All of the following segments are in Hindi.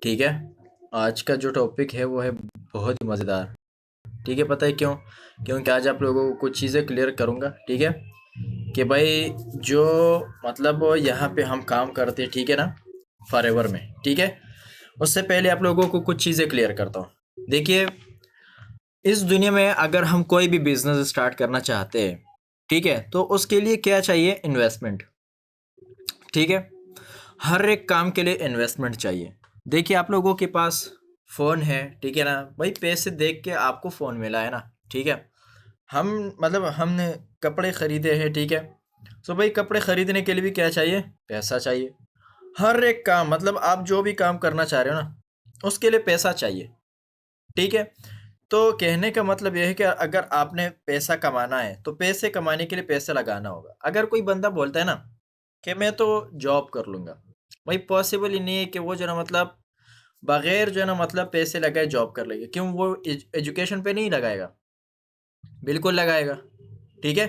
ठीक है। आज का जो टॉपिक है वो है बहुत ही मज़ेदार। ठीक है, पता है क्यों? क्योंकि आज आप लोगों को कुछ चीज़ें क्लियर करूँगा। ठीक है, कि भाई जो मतलब यहाँ पे हम काम करते हैं, ठीक है ना, फॉरएवर में। ठीक है, उससे पहले आप लोगों को कुछ चीज़ें क्लियर करता हूँ। देखिए, इस दुनिया में अगर हम कोई भी बिजनेस स्टार्ट करना चाहते हैं, ठीक है, तो उसके लिए क्या चाहिए? इन्वेस्टमेंट। ठीक है, हर एक काम के लिए इन्वेस्टमेंट चाहिए। देखिए, आप लोगों के पास फ़ोन है, ठीक है ना, भाई पैसे देख के आपको फ़ोन मिला है ना। ठीक है, हम मतलब हमने कपड़े खरीदे हैं, ठीक है, तो भाई कपड़े खरीदने के लिए भी क्या चाहिए? पैसा चाहिए। हर एक काम मतलब आप जो भी काम करना चाह रहे हो ना, उसके लिए पैसा चाहिए। ठीक है, तो कहने का मतलब यह है कि अगर आपने पैसा कमाना है तो पैसे कमाने के लिए पैसे लगाना होगा। अगर कोई बंदा बोलता है ना कि मैं तो जॉब कर लूंगा, भाई पॉसिबल ही नहीं है कि वो जो ना मतलब बगैर जो है ना मतलब पैसे लगाए जॉब कर लेगा। क्यों? वो एजुकेशन पे नहीं लगाएगा, बिल्कुल लगाएगा। ठीक है,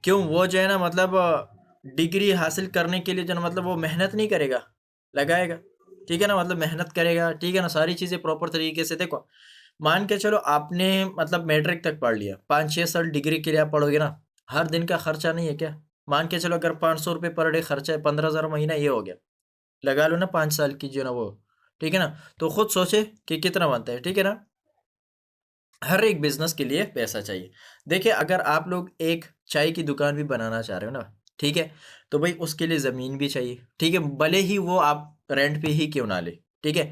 क्यों? वो जो है ना मतलब डिग्री हासिल करने के लिए जो है ना मतलब वो मेहनत नहीं करेगा, लगाएगा। ठीक है ना, मतलब मेहनत करेगा। ठीक है ना, सारी चीज़ें प्रॉपर तरीके से देखो। मान के चलो आपने मतलब मैट्रिक तक पढ़ लिया, 5-6 साल डिग्री के लिए आप पढ़ोगे ना, हर दिन का खर्चा नहीं है क्या? मान के चलो अगर 500 रुपये पर डे खर्चा है, 15,000 महीना ये हो गया। लगा लो ना 5 साल की जो है ना वो। ठीक है ना, तो खुद सोचे कि कितना बनता है। ठीक है ना, हर एक बिज़नेस के लिए पैसा चाहिए। देखिए, अगर आप लोग एक चाय की दुकान भी बनाना चाह रहे हो ना, ठीक है? तो भई उसके लिए ज़मीन भी चाहिए, ठीक है? भले ही वो आप रेंट पे ही क्यों ना लें, ठीक है?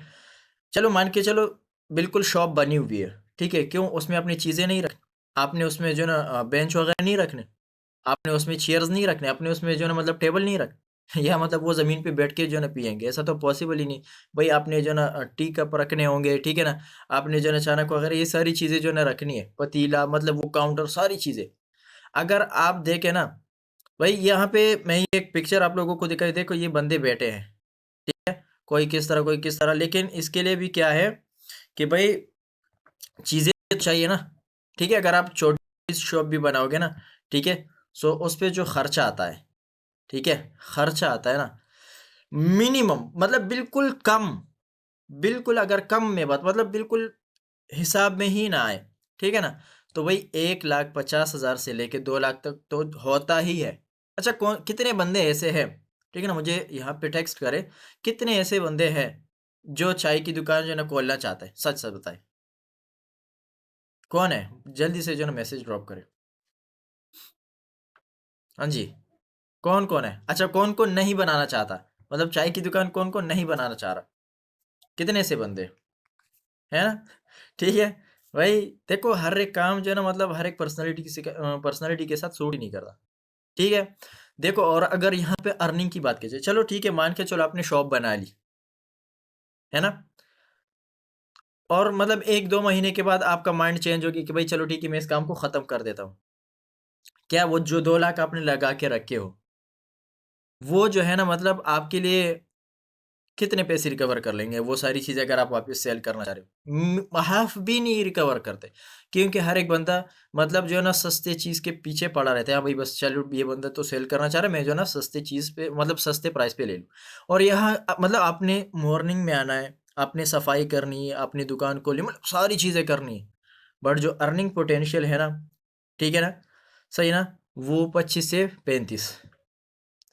चलो मान के चलो बिल्कुल शॉप बनी हुई है, ठीक है? क्यों? उसमें अपनी चीज़ें नहीं रखनी, आपने उसमें जो है ना बेंच वगैरह नहीं रखने, आपने उसमें चेयर्स नहीं रखने, आपने उसमें जो है ना मतलब टेबल नहीं रखने। या मतलब वो ज़मीन पे बैठ के जो है ना पिएँगे, ऐसा तो पॉसिबल ही नहीं। भई आपने जो है ना टी कप रखने होंगे, ठीक है ना? आपने जो है ना चाणक वगैरह ये सारी चीज़ें जो है ना रखनी है, पतीला मतलब वो काउंटर सारी चीज़ें। अगर आप देखें ना, भई यहाँ पे मैं ये एक पिक्चर आप लोगों को दिखाई, देखो ये बंदे बैठे हैं, कोई किस तरह, लेकिन इसके लिए भी क्या है कि भई चीज़ें तो चाहिए ना। ठीक है, अगर आप छोटी शॉप भी बनाओगे ना, ठीक है? सो उस पे जो खर्चा आता है, ठीक है? खर्चा आता है ना, मिनिमम मतलब बिल्कुल कम, बिल्कुल अगर कम में बात मतलब बिल्कुल हिसाब में ही ना आए, ठीक है ना? तो वही 1,50,000 से लेके 2 लाख तक तो होता ही है। अच्छा, कौन कितने बंदे ऐसे हैं, ठीक है ना? मुझे यहाँ पे टेक्स्ट करें, कितने ऐसे बंदे हैं जो चाय की दुकान जो है ना खोलना चाहते हैं? सच-सच बताएँ, कौन है? जल्दी से जो है ना मैसेज ड्रॉप करें। हाँ जी, कौन-कौन है? अच्छा, कौन-कौन नहीं बनाना चाहता? मतलब चाय की दुकान कौन-कौन नहीं बनाना चाह रहा? कितने ऐसे बंदे? है ना? ठीक है, वही देखो हर एक काम जो है ना मतलब हर एक पर्सनैलिटी के साथ सूट ही नहीं करता। ठीक है? देखो, और अगर यहाँ पे अर्निंग की बात की जाए, चलो ठीक है, मान के चलो आपने शॉप बना ली, है ना? और मतलब 1-2 महीने के बाद आपका माइंड चेंज हो गया कि भाई चलो ठीक है, मैं इस काम को खत्म कर देता हूँ। क्या वो जो 2 लाख आपने लगा के रखे हो, वो जो है ना मतलब आपके लिए कितने पैसे रिकवर कर लेंगे? वो सारी चीज़ें अगर आप वापस सेल करना चाह रहे हो। हाफ़ भी नहीं रिकवर करते, क्योंकि हर एक बंदा मतलब जो है ना सस्ते चीज़ के पीछे पड़ा रहता है। हाँ भाई, बस चलो ये बंदा तो सेल करना चाह रहा है, मैं जो है ना सस्ते चीज़ पे मतलब सस्ते प्राइस पे ले लूँ। और यहाँ मतलब आपने मॉर्निंग में आना है, आपने सफाई करनी है, अपनी दुकान खोलनी मतलब सारी चीज़ें करनी है। बट जो अर्निंग पोटेंशियल है ना, ठीक है ना? सही ना? वो 25 से 35,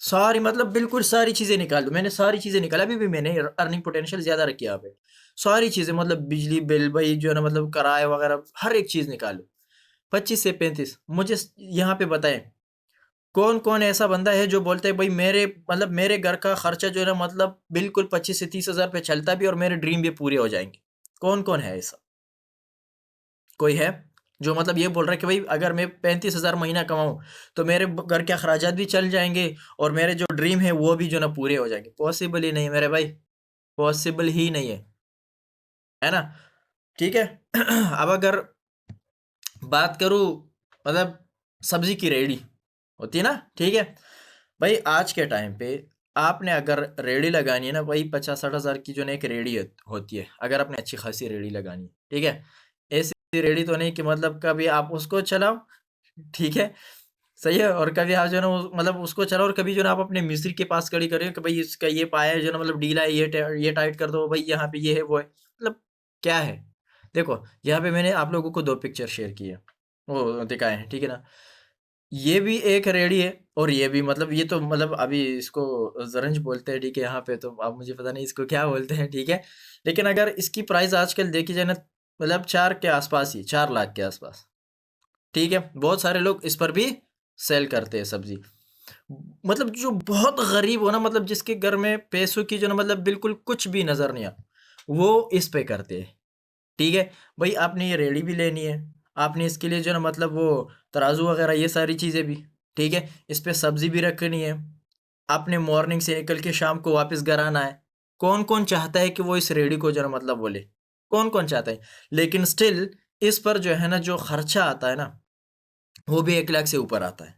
सारी मतलब बिल्कुल सारी चीज़ें निकाल दो। मैंने सारी चीज़ें निकाला, अभी भी मैंने अर्निंग पोटेंशियल ज़्यादा रखी है यहाँ पे। सारी चीज़ें मतलब बिजली बिल भई जो है ना मतलब किराया वगैरह हर एक चीज़ निकालो। 25 से 35 मुझे यहाँ पे बताएँ, कौन-कौन ऐसा बंदा है जो बोलता है भई मेरे मतलब मेरे घर का खर्चा जो है ना मतलब बिल्कुल 25 से 30 हज़ार पे चलता भी और मेरे ड्रीम भी पूरे हो जाएँगे। कौन-कौन है ऐसा? कोई है? जो मतलब ये बोल रहा है कि भई अगर मैं 35,000 महीना कमाऊँ, तो मेरे घर के अखराजात भी चल जाएँगे और मेरे जो ड्रीम है वो भी जो है ना पूरे हो जाएँगे। पॉसिबल ही नहीं है मेरे भाई, पॉसिबल ही नहीं है ना? ठीक है? अब अगर बात करूँ मतलब सब्ज़ी की रेहड़ी होती है ना, ठीक है? भाई आज के टाइम पे आपने अगर रेहड़ी लगानी है ना, वही 50-60 हज़ार की जो है ना एक रेहड़ी होती है, अगर आपने अच्छी खासी रेहड़ी लगानी है, ठीक है? ऐसी रेहड़ी तो नहीं कि मतलब कभी आप उसको चलाओ, ठीक है? सही है। और कभी आप जो है ना मतलब उसको चलाओ, और कभी जो है ना आप अपने मिस्त्री के पास खड़ी करिए कि भाई इसका ये पाया है जो है ना मतलब ढीला है, ये टाइट कर दो भाई, यहाँ पे ये है वो है, मतलब क्या है। देखो यहाँ पे मैंने आप लोगों को 2 पिक्चर शेयर की है, वो दिखाए हैं, ठीक है ना। ये भी एक रेडी है, और ये भी, मतलब ये तो मतलब अभी इसको ज़रंज बोलते हैं, ठीक है, यहाँ पे तो अब मुझे पता नहीं इसको क्या बोलते हैं, ठीक है। लेकिन अगर इसकी प्राइस आजकल देखी जाए ना, मतलब 4 के आसपास ही, 4 लाख के आसपास, ठीक है। बहुत सारे लोग इस पर भी सेल करते हैं सब्जी। मतलब जो बहुत गरीब हो ना, मतलब जिसके घर में पैसों की जो ना मतलब बिल्कुल कुछ भी नजर नहीं आ, वो इस पे करते हैं, ठीक है। भाई आपने ये रेडी भी लेनी है, आपने इसके लिए जो ना मतलब वो तराजू वगैरह ये सारी चीजें भी, ठीक है, इस पे सब्जी भी रखनी है। आपने मॉर्निंग से निकल के शाम को वापस घर आना है। कौन कौन चाहता है कि वो इस रेडी को जो ना मतलब बोले, कौन कौन चाहता है। लेकिन स्टिल इस पर जो है ना जो खर्चा आता है ना, वो भी 1 लाख से ऊपर आता है,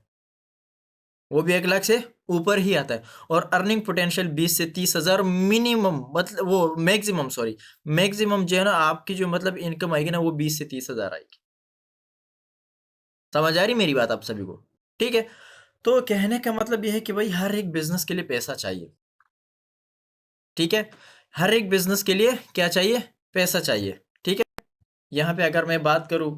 वो भी 1 लाख से ऊपर ही आता है। और अर्निंग पोटेंशियल 20 से 30 हज़ार मिनिमम, मतलब वो मैक्सिमम, सॉरी, मैक्सिमम जो है ना आपकी जो मतलब इनकम आएगी ना, वो 20 से 30 हज़ार आएगी। समझ आ रही मेरी बात आप सभी को, ठीक है। तो कहने का मतलब ये है कि भाई हर एक बिजनेस के लिए पैसा चाहिए, ठीक है। हर एक बिजनेस के लिए क्या चाहिए, पैसा चाहिए, ठीक है। यहाँ पे अगर मैं बात करूँ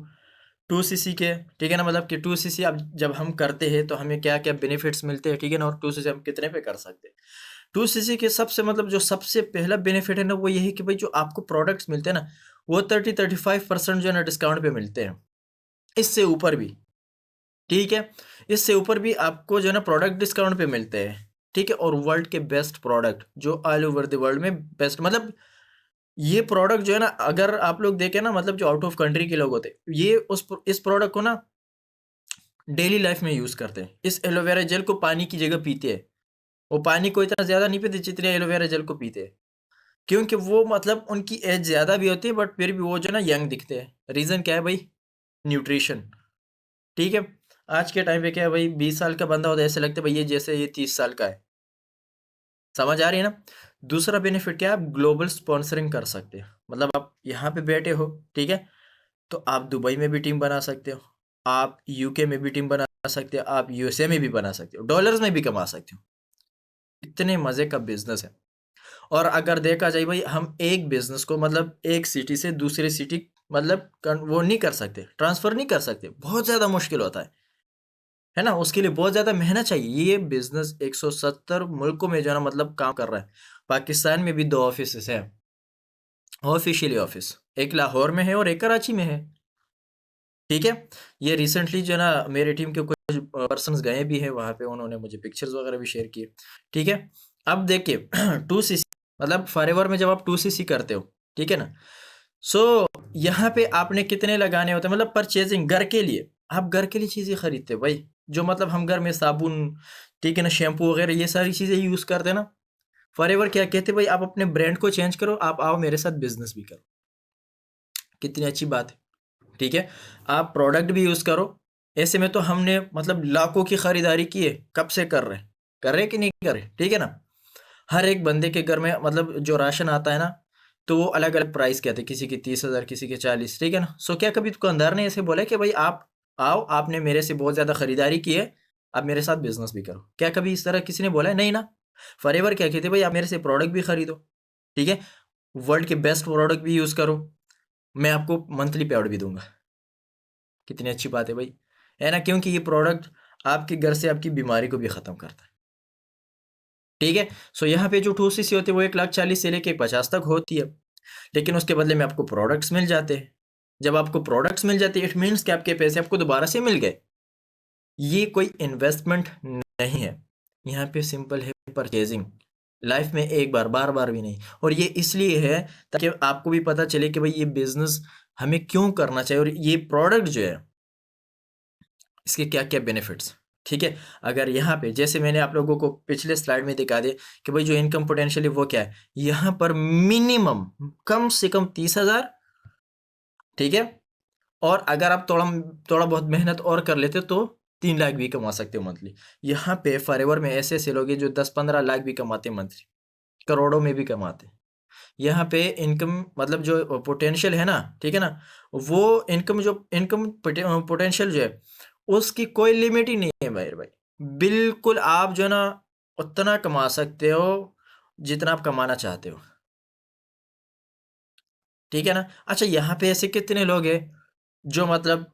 2cc के, ठीक है ना, मतलब कि 2cc अब जब हम करते हैं तो हमें क्या क्या बेनिफिट्स मिलते हैं, ठीक है ना, और 2cc हम कितने पे कर सकते हैं। 2cc के सबसे मतलब जो सबसे पहला बेनिफिट है ना, वो यही कि भाई जो आपको प्रोडक्ट्स मिलते हैं ना, वो 30-35% जो है ना डिस्काउंट पे मिलते हैं, इससे ऊपर भी, ठीक है। इससे ऊपर भी आपको जो है ना प्रोडक्ट डिस्काउंट पे मिलते हैं, ठीक है। और वर्ल्ड के बेस्ट प्रोडक्ट जो ऑल ओवर द वर्ल्ड में बेस्ट, मतलब ये प्रोडक्ट जो है ना, अगर आप लोग देखें ना, मतलब जो आउट ऑफ कंट्री के लोग होते हैं, ये इस प्रोडक्ट को ना डेली लाइफ में यूज करते हैं। इस एलोवेरा जेल को पानी की जगह पीते हैं। वो पानी को इतना ज्यादा नहीं पीते जितने एलोवेरा जेल को पीते हैं, क्योंकि वो मतलब उनकी एज ज्यादा भी होती है, बट फिर भी वो जो ना यंग दिखते हैं। रीजन क्या है भाई, न्यूट्रिशन, ठीक है। आज के टाइम पे क्या है भाई, 20 साल का बंदा होता है, ऐसे लगता है भाई ये जैसे ये 30 साल का है। समझ आ रही है ना। दूसरा बेनिफिट क्या है, आप ग्लोबल स्पॉन्सरिंग कर सकते हैं। मतलब आप यहाँ पे बैठे हो, ठीक है, तो आप दुबई में भी टीम बना सकते हो, आप यूके में भी टीम बना सकते हो, आप यूएसए में भी बना सकते हो, डॉलर्स में भी कमा सकते हो। इतने मजे का बिजनेस है। और अगर देखा जाए भाई, हम एक बिजनेस को मतलब एक सिटी से दूसरी सिटी मतलब वो नहीं कर सकते, ट्रांसफर नहीं कर सकते, बहुत ज्यादा मुश्किल होता है ना। उसके लिए बहुत ज्यादा मेहनत चाहिए। ये बिजनेस 170 मुल्कों में जो है ना मतलब काम कर रहा है। पाकिस्तान में भी 2 ऑफिस है, ऑफिशियली ऑफिस, एक लाहौर में है और एक कराची में है, ठीक है। ये रिसेंटली जो है ना मेरे टीम के कुछ पर्सन्स गए भी हैं वहां पे, उन्होंने मुझे पिक्चर्स वगैरह भी शेयर किए, ठीक है। अब देखिए 2cc मतलब फॉरएवर में जब आप 2cc करते हो, ठीक है ना, सो यहाँ पे आपने कितने लगाने होते हैं, मतलब परचेजिंग घर के लिए, आप घर के लिए चीजें खरीदते हो भाई, जो मतलब हम घर में साबुन, ठीक है ना, शैम्पू वगैरह ये सारी चीजें यूज करते हैं ना। फॉरएवर क्या कहते हैं भाई, आप अपने ब्रांड को चेंज करो, आप आओ मेरे साथ बिजनेस भी करो। कितनी अच्छी बात है, ठीक है। आप प्रोडक्ट भी यूज करो। ऐसे में तो हमने मतलब लाखों की खरीदारी की है, कब से कर रहे कि नहीं कर रहे, ठीक है ना। हर एक बंदे के घर में मतलब जो राशन आता है ना, तो वो अलग अलग प्राइस के आते हैं, किसी के 30 हज़ार, किसी के 40, ठीक है ना। सो क्या कभी दुकानदार ने ऐसे बोला है कि भाई आप आओ, आपने मेरे से बहुत ज्यादा खरीदारी की है, आप मेरे साथ बिजनेस भी करो, क्या कभी इस तरह किसी ने बोला है? नहीं ना। फॉरएवर क्या कहते हैं भाई, आप मेरे से प्रोडक्ट भी खरीदो, ठीक है, वर्ल्ड के बेस्ट प्रोडक्ट भी यूज करो, मैं आपको मंथली पे आउट भी दूंगा। कितनी अच्छी बात है भाई, है ना, क्योंकि ये प्रोडक्ट आपके घर से आपकी बीमारी को भी खत्म करता है, ठीक है। सो यहाँ पे जो 2cc होती है वो 1,40,000 से लेके 50 तक होती है, लेकिन उसके बदले में आपको प्रोडक्ट्स मिल जाते हैं। जब आपको प्रोडक्ट्स मिल जाते हैं, इट मीन्स कि आपके पैसे आपको दोबारा से मिल गए। ये कोई इन्वेस्टमेंट नहीं है, यहाँ पे सिंपल है परचेजिंग, लाइफ में एक बार, बार बार भी नहीं। और ये इसलिए है ताकि आपको भी पता चले कि भाई ये बिजनेस हमें क्यों करना चाहिए, और ये प्रोडक्ट जो है इसके क्या क्या बेनिफिट्स, ठीक है। अगर यहाँ पे जैसे मैंने आप लोगों को पिछले स्लाइड में दिखा दिया कि भाई जो इनकम पोटेंशियल है वो क्या है, यहाँ पर मिनिमम कम से कम 30 हज़ार, ठीक है। और अगर आप थोड़ा थोड़ा बहुत मेहनत और कर लेते तो 3 लाख भी कमा सकते हो मंथली। यहाँ पे फॉरएवर में ऐसे ऐसे लोग हैं जो 10-15 लाख भी कमाते हैं मंथली, करोड़ों में भी कमाते हैं। यहाँ पे इनकम मतलब जो पोटेंशियल है ना, ठीक है ना, वो इनकम पोटेंशियल जो है उसकी कोई लिमिट ही नहीं है है मेरे भाई, बिल्कुल आप जो है ना उतना कमा सकते हो जितना आप कमाना चाहते हो, ठीक है ना। अच्छा, यहाँ पे ऐसे कितने लोग हैं जो मतलब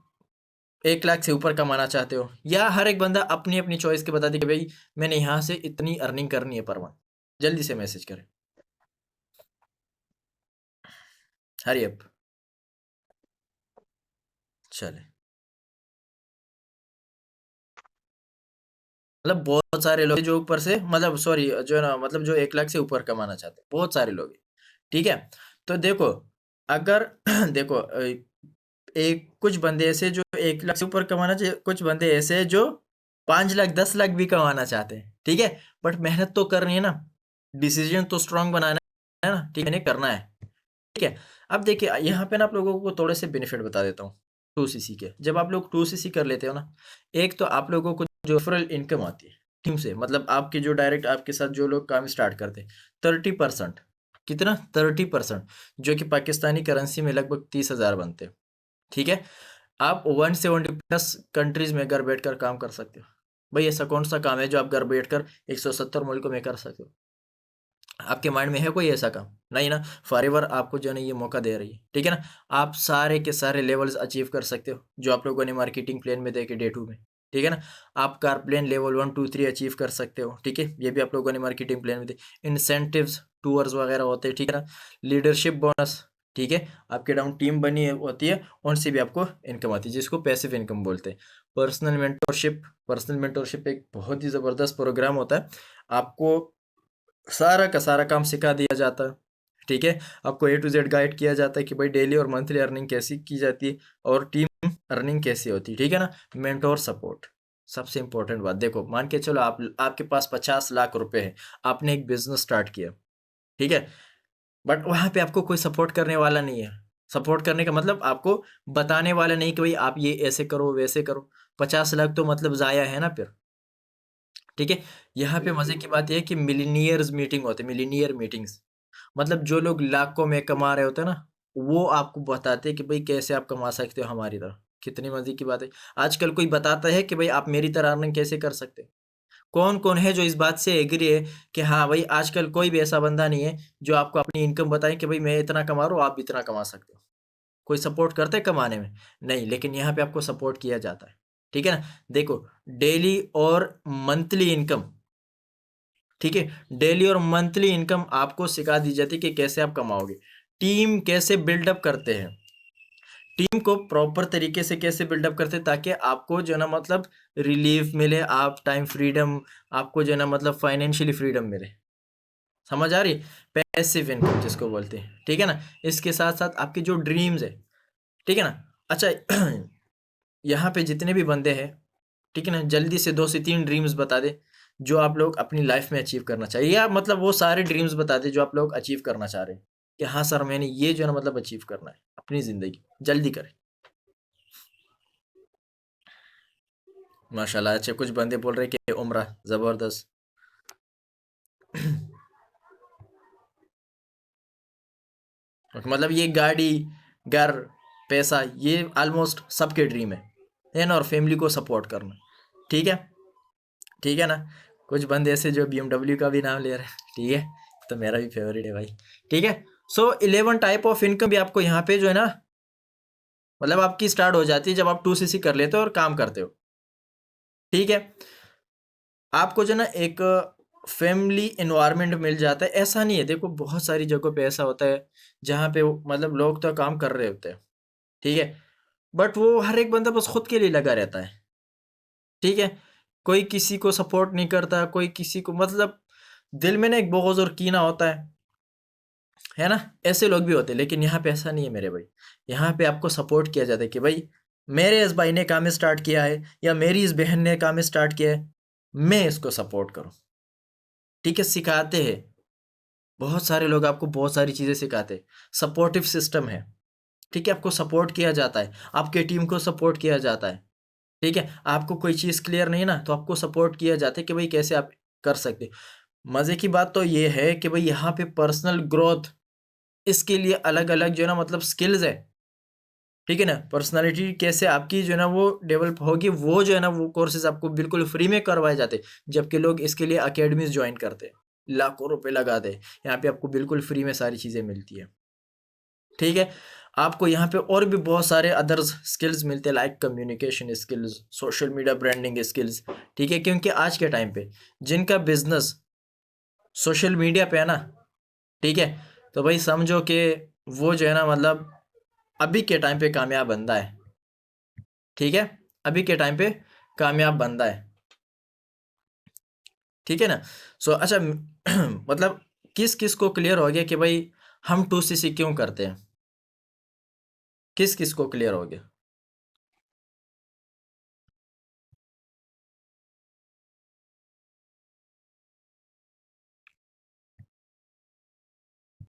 1 लाख से ऊपर कमाना चाहते हो, या हर एक बंदा अपनी अपनी चॉइस के बता दे कि भाई मैंने यहाँ से इतनी अर्निंग करनी है पर मंथ। जल्दी से मैसेज करें, हरी अप। चले, मतलब बहुत सारे लोग हैं जो ऊपर से मतलब सॉरी जो है ना मतलब जो 1 लाख से ऊपर कमाना चाहते हैं, बहुत सारे लोग हैं, ठीक है। तो देखो, अगर देखो एक कुछ बंदे ऐसे जो 1 लाख से ऊपर कमाना चाहिए, कुछ बंदे ऐसे हैं जो 5 लाख 10 लाख भी कमाना चाहते हैं, ठीक है। बट मेहनत तो करनी है ना, डिसीजन तो स्ट्रांग बनाना है ना, ठीक है, नहीं करना है, ठीक है। अब देखिए यहाँ पे ना आप लोगों को थोड़े से बेनिफिट बता देता हूँ 2cc के। जब आप लोग 2cc कर लेते हो ना, एक तो आप लोगों को जो रेफरल इनकम आती है टीम से, मतलब आपके जो डायरेक्ट आपके साथ जो लोग काम स्टार्ट करते हैं, 30%, कितना 30%, जो कि पाकिस्तानी करेंसी में लगभग 30,000 बनते हैं, ठीक है। आप 170+ कंट्रीज में घर बैठकर काम कर सकते हो। भाई ऐसा कौन सा काम है जो आप घर बैठकर 170 मुल्कों में कर सकते हो? आपके माइंड में है कोई ऐसा काम? नहीं ना। फॉरएवर आपको जो है ना ये मौका दे रही है, ठीक है ना। आप सारे के सारे लेवल्स अचीव कर सकते हो जो आप लोगों ने मार्केटिंग प्लान में देखे डे 2 में, ठीक है ना। आप कार प्लान लेवल 1 2 3 अचीव कर सकते हो, ठीक है, ये भी आप लोगों ने मार्केटिंग प्लान में दे। इंसेंटिव्स टूर्स वगैरह होते हैं, ठीक है ना। लीडरशिप बोनस, ठीक है, आपके डाउन टीम बनी होती है, उनसे भी आपको इनकम आती है जिसको पैसिव इनकम बोलते हैं। पर्सनल मेंटोरशिप एक बहुत ही ज़बरदस्त प्रोग्राम होता है। आपको सारा का सारा काम सिखा दिया जाता है, ठीक है। आपको A to Z गाइड किया जाता है कि भाई डेली और मंथली अर्निंग कैसी की जाती है और टीम अर्निंग कैसी होती है, ठीक है ना। मेंटोर सपोर्ट सबसे इंपॉर्टेंट बात। देखो मान के चलो आपके पास 50 लाख रुपए है, आपने एक बिजनेस स्टार्ट किया, ठीक है, बट वहां पे आपको कोई सपोर्ट करने वाला नहीं है। सपोर्ट करने का मतलब आपको बताने वाला नहीं कि भाई आप ये ऐसे करो वैसे करो। 50 लाख तो मतलब जाया है ना फिर, ठीक है। यहाँ पे मजे की बात यह है कि मिलीनियर्स मीटिंग होते हैं, मिलीनियर मीटिंग्स, मतलब जो लोग लाखों में कमा रहे होते हैं ना, वो आपको बताते हैं कि भाई कैसे आप कमा सकते हो हमारी तरह। कितनी मजे की बात है। आजकल कोई बताता है कि भाई आप मेरी तरह अर्निंग कैसे कर सकते हैं? कौन कौन है जो इस बात से एग्री है कि हाँ भाई आजकल कोई भी ऐसा बंदा नहीं है जो आपको अपनी इनकम बताए कि भाई मैं इतना कमा रहा हूँ, आप भी इतना कमा सकते हो? कोई सपोर्ट करता है कमाने में? नहीं, लेकिन यहाँ पे आपको सपोर्ट किया जाता है, ठीक है ना। देखो, डेली और मंथली इनकम, ठीक है, डेली और मंथली इनकम आपको सिखा दी जाती है कि कैसे आप कमाओगे। टीम कैसे बिल्डअप करते हैं, टीम को प्रॉपर तरीके से कैसे बिल्डअप करते हैं ताकि आपको जो है ना मतलब रिलीफ मिले, आप टाइम फ्रीडम, आपको जो है ना मतलब फाइनेंशियली फ्रीडम मिले। समझ आ रही? पैसिव इनकम जिसको बोलते हैं, ठीक है ना। इसके साथ साथ आपके जो ड्रीम्स है, ठीक है ना। अच्छा, यहाँ पे जितने भी बंदे हैं, ठीक है ना, जल्दी से 2 से 3 ड्रीम्स बता दे जो आप लोग अपनी लाइफ में अचीव करना चाहिए, या मतलब वो सारे ड्रीम्स बता दे जो आप लोग अचीव करना चाह रहे हैं कि हाँ सर मैंने ये जो है ना मतलब अचीव करना है अपनी जिंदगी। जल्दी करें। माशाल्लाह, अच्छे कुछ बंदे बोल रहे कि उम्रा जबरदस्त। मतलब ये गाड़ी, घर, पैसा, ये ऑलमोस्ट सबके ड्रीम है ना, और फैमिली को सपोर्ट करना, ठीक है, ठीक है ना। कुछ बंदे ऐसे जो BMW का भी नाम ले रहे हैं, ठीक है, तो मेरा भी फेवरेट है भाई, ठीक है। सो 11 टाइप ऑफ इनकम भी आपको यहाँ पे जो है ना मतलब आपकी स्टार्ट हो जाती है जब आप 2cc कर लेते हो और काम करते हो, ठीक है। आपको जो है ना एक फैमिली एनवायरनमेंट मिल जाता है। ऐसा नहीं है, देखो बहुत सारी जगहों पे ऐसा होता है जहाँ पे मतलब लोग तो काम कर रहे होते हैं, ठीक है, बट वो हर एक बंदा बस खुद के लिए लगा रहता है, ठीक है। कोई किसी को सपोर्ट नहीं करता, कोई किसी को मतलब दिल में ना एक बोझ और कीना होता है ना। ऐसे लोग भी होते हैं, लेकिन यहाँ पे ऐसा नहीं है मेरे भाई। यहाँ पे आपको सपोर्ट किया जाता है कि भाई मेरे इस भाई ने काम स्टार्ट किया है या मेरी इस बहन ने काम स्टार्ट किया है, मैं इसको सपोर्ट करूँ, ठीक है। सिखाते हैं, बहुत सारे लोग आपको बहुत सारी चीज़ें सिखाते हैं। सपोर्टिव सिस्टम है, ठीक है, आपको सपोर्ट किया जाता है, आपके टीम को सपोर्ट किया जाता है, ठीक है। आपको कोई चीज़ क्लियर नहीं ना, तो आपको सपोर्ट किया जाता है कि भाई कैसे आप कर सकते। मज़े की बात तो ये है कि भाई यहाँ पे पर्सनल ग्रोथ, इसके लिए अलग अलग जो है ना मतलब स्किल्स है, ठीक है ना। पर्सनालिटी कैसे आपकी जो है ना वो डेवलप होगी, वो जो है ना वो कोर्सेज आपको बिल्कुल फ्री में करवाए जाते, जबकि लोग इसके लिए अकेडमीज ज्वाइन करते, लाखों रुपए लगाते। यहाँ पे आपको बिल्कुल फ्री में सारी चीज़ें मिलती है। ठीक है, आपको यहाँ पे और भी बहुत सारे अदर्स स्किल्स मिलते हैं, like communication skills, social media branding skills. ठीक है, क्योंकि आज के टाइम पे जिनका बिजनेस सोशल मीडिया पे है ना, ठीक है, तो भाई समझो कि वो जो है ना मतलब अभी के टाइम पे कामयाब बंदा है। ठीक है, अभी के टाइम पे कामयाब बंदा है। ठीक है ना। सो अच्छा मतलब किस किस को क्लियर हो गया कि भाई हम 2CC क्यों करते हैं, किस किस को क्लियर हो गया?